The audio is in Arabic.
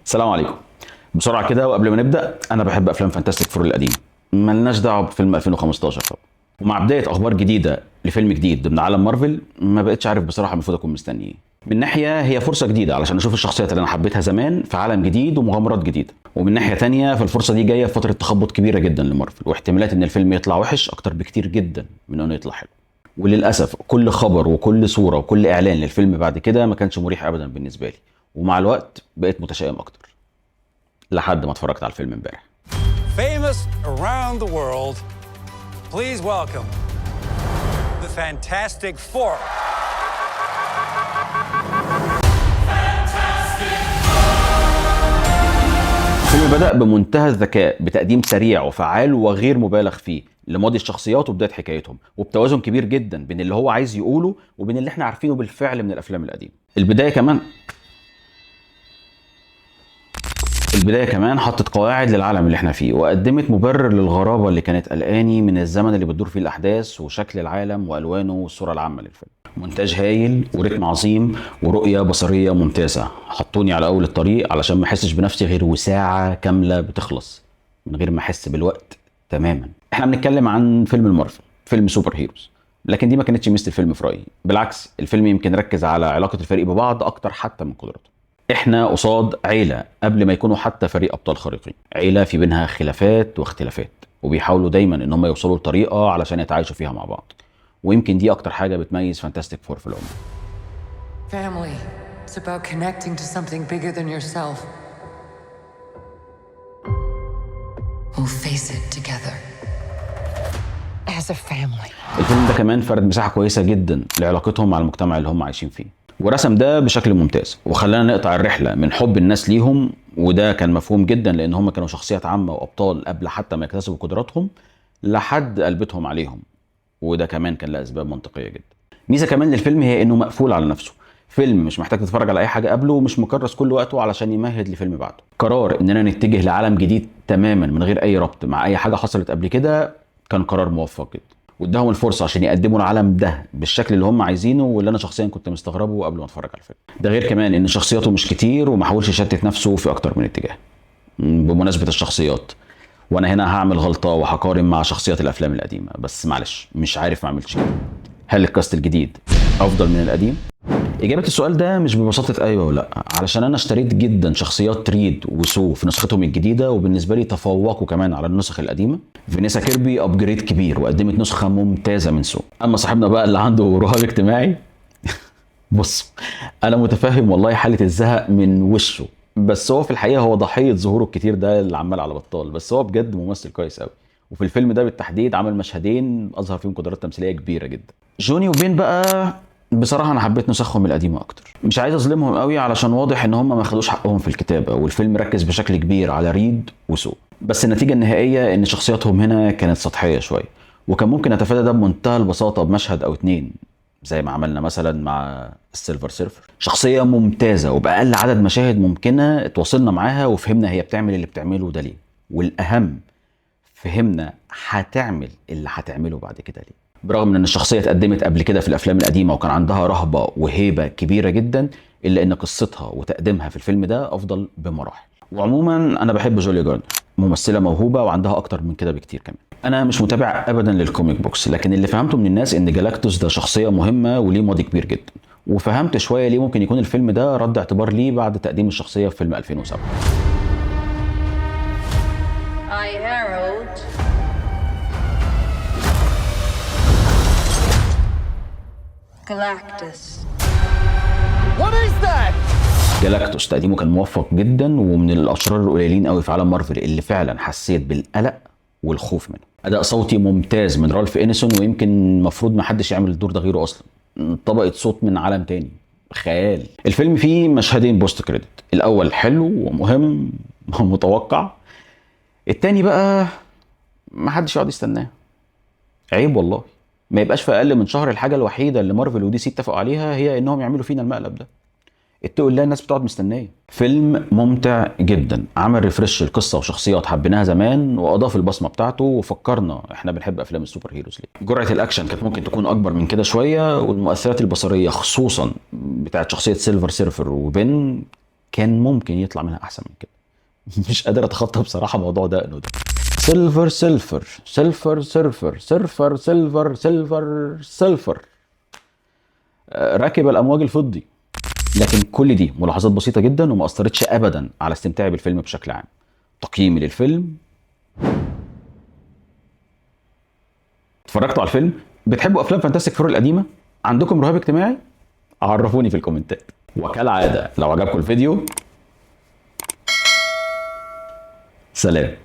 السلام عليكم. بسرعه كده وقبل ما نبدا، انا بحب افلام فانتاستيك فور القديم، ملناش دعوه بفيلم 2015 طبعا. ومع بدايه اخبار جديده لفيلم جديد ضمن عالم مارفل، ما بقتش عارف بصراحه المفروض اكون مستني ايه. من ناحيه هي فرصه جديده علشان اشوف الشخصيات اللي انا حبيتها زمان في عالم جديد ومغامرات جديده، ومن ناحيه تانية فالفرصه دي جايه في فتره تخبط كبيره جدا لمارفل، واحتمالات ان الفيلم يطلع وحش اكتر بكتير جدا من انه يطلع حلو. وللاسف كل خبر وكل صوره وكل اعلان للفيلم بعد كده ما كانش مريح ابدا بالنسبه لي، ومع الوقت بقيت متشائم اكتر لحد ما اتفرجت على الفيلم امبارح. Famous around the world, please welcome the Fantastic Four. الفيلم بدأ بمنتهى الذكاء بتقديم سريع وفعال وغير مبالغ فيه لماضي الشخصيات وبداية حكايتهم، وبتوازن كبير جدا بين اللي هو عايز يقوله وبين اللي احنا عارفينه بالفعل من الافلام القديمة. البداية كمان حطت قواعد للعالم اللي احنا فيه، وقدمت مبرر للغرابة اللي كانت قلقاني من الزمن اللي بتدور فيه الأحداث وشكل العالم وألوانه والصورة العامة للفيلم. مونتاج هايل وريتم عظيم ورؤية بصرية ممتازة، حطوني على أول الطريق علشان ما أحسش بنفسي غير وساعة كاملة بتخلص من غير ما أحس بالوقت تماما. احنا بنتكلم عن فيلم المارفل، فيلم سوبر هيروز، لكن دي ما كانتش ميزة الفيلم في رأيي. بالعكس، الفيلم يمكن ركز على علاقة الفريق ببعض أكتر حتى من قدرته. احنا قصاد عيلة قبل ما يكونوا حتى فريق ابطال خارقين، عيلة في بينها خلافات واختلافات، وبيحاولوا دايما ان هم يوصلوا لطريقة علشان يتعايشوا فيها مع بعض. ويمكن دي اكتر حاجة بتميز فانتاستيك فور في العموم. Family. It's about connecting to something bigger than yourself. We'll face it together. As a family. الفيلم ده كمان فرد مساحة كويسة جدا لعلاقتهم مع المجتمع اللي هم عايشين فيه، ورسم ده بشكل ممتاز، وخلانا نقطع الرحلة من حب الناس ليهم، وده كان مفهوم جدا لان هم كانوا شخصيات عامة وابطال قبل حتى ما يكتسبوا قدراتهم، لحد قلبتهم عليهم، وده كمان كان لأسباب منطقية جدا. ميزة كمان للفيلم هي انه مقفول على نفسه، فيلم مش محتاج تتفرج على اي حاجة قبله، ومش مكرس كل وقته علشان يمهد لفيلم بعده. قرار اننا نتجه لعالم جديد تماما من غير اي ربط مع اي حاجة حصلت قبل كده كان قرار موفق جدا، واداهم الفرصه عشان يقدموا العالم ده بالشكل اللي هم عايزينه، واللي انا شخصيا كنت مستغربه قبل ما اتفرج على الفيلم. ده غير كمان ان شخصياته مش كتير، وما حاولش يشتت نفسه في اكتر من اتجاه. بمناسبه الشخصيات، وانا هنا هعمل غلطه وهقارن مع شخصيات الافلام القديمه، بس معلش مش عارف ما اعملش كده. هل الكاست الجديد افضل من القديم؟ إجابة السؤال ده مش ببساطة أيوة ولا، علشان أنا اشتريت جدا شخصيات ريد وسو في نسختهم الجديدة، وبالنسبة لي تفوقوا كمان على النسخ القديمة. فينيسا كيربي أبجريد كبير وقدمت نسخة ممتازة من سو. أما صاحبنا بقى اللي عنده رهاب اجتماعي بص، أنا متفهم والله حالة الزهق من وشه، بس هو في الحقيقة هو ضحية ظهوره الكتير ده اللي عمال على بطال، بس هو بجد ممثل كويس قوي، وفي الفيلم ده بالتحديد عمل مشهدين أظهر فيهم قدرات تمثيلية كبيرة جدا. جوني وبين بقى بصراحة أنا حبيت نسخهم القديمة أكتر. مش عايز أظلمهم قوي علشان واضح إن هم ما خدوش حقهم في الكتابة، والفيلم ركز بشكل كبير على ريد وسو، بس النتيجة النهائية إن شخصياتهم هنا كانت سطحية شوية، وكان ممكن أتفادى ده بمنتهى البساطة بمشهد أو اتنين، زي ما عملنا مثلا مع السيلفر سيرفر. شخصية ممتازة وبأقل عدد مشاهد ممكنة اتواصلنا معاها وفهمنا هي بتعمل اللي بتعمله ده ليه، والأهم فهمنا هتعمل اللي هتعمله بعد كده ليه. برغم من ان الشخصيه اتقدمت قبل كده في الافلام القديمه وكان عندها رهبه وهيبه كبيره جدا، الا ان قصتها وتقديمها في الفيلم ده افضل بمراحل. وعموما انا بحب جوليا جاردر، ممثله موهوبه وعندها اكتر من كده بكتير كمان. انا مش متابع ابدا للكوميك بوكس، لكن اللي فهمته من الناس ان جالاكتوس ده شخصيه مهمه وليه ماضي كبير جدا، وفهمت شويه ليه ممكن يكون الفيلم ده رد اعتبار ليه بعد تقديم الشخصيه في فيلم 2007. I herald Galactus. جالاكتوس تقديمه كان موفق جدا، ومن الاشرار القليلين قوي في عالم مارفل اللي فعلا حسيت بالقلق والخوف منه. اداء صوتي ممتاز من رالف انيسون، ويمكن المفروض ما حدش يعمل الدور ده غيره اصلا. طبقه صوت من عالم تاني، خيال. الفيلم فيه مشهدين بوست كريدت، الاول حلو ومهم ومتوقع، التاني بقى ما حدش يقعد يستناه. عيب والله ما يبقاش في اقل من شهر الحاجه الوحيده اللي مارفل ودي سي اتفقوا عليها هي انهم يعملوا فينا المقلب ده. اتقوا الله، الناس بتقعد مستنيه. فيلم ممتع جدا، عمل ريفرش القصه وشخصيات حبيناها زمان، واضاف البصمه بتاعته وفكرنا احنا بنحب افلام السوبر هيروز ليه. جرعه الاكشن كانت ممكن تكون اكبر من كده شويه، والمؤثرات البصريه خصوصا بتاعت شخصيه سيلفر سيرفر وبين كان ممكن يطلع منها احسن من كده. مش قادر اتخطى بصراحه موضوع دقنه ده. سيلفر سيلفر سيلفر سيلفر سيلفر سيلفر سيلفر سيلفر، راكب الامواج الفضي. لكن كل دي ملاحظات بسيطه جدا وما اثرتش ابدا على استمتاعي بالفيلم بشكل عام. تقييمي للفيلم، اتفرجتوا على الفيلم؟ بتحبوا افلام فانتاستيك فور القديمه؟ عندكم رهاب اجتماعي؟ عرفوني في الكومنتات. وكالعاده لو عجبكم الفيديو، سلام.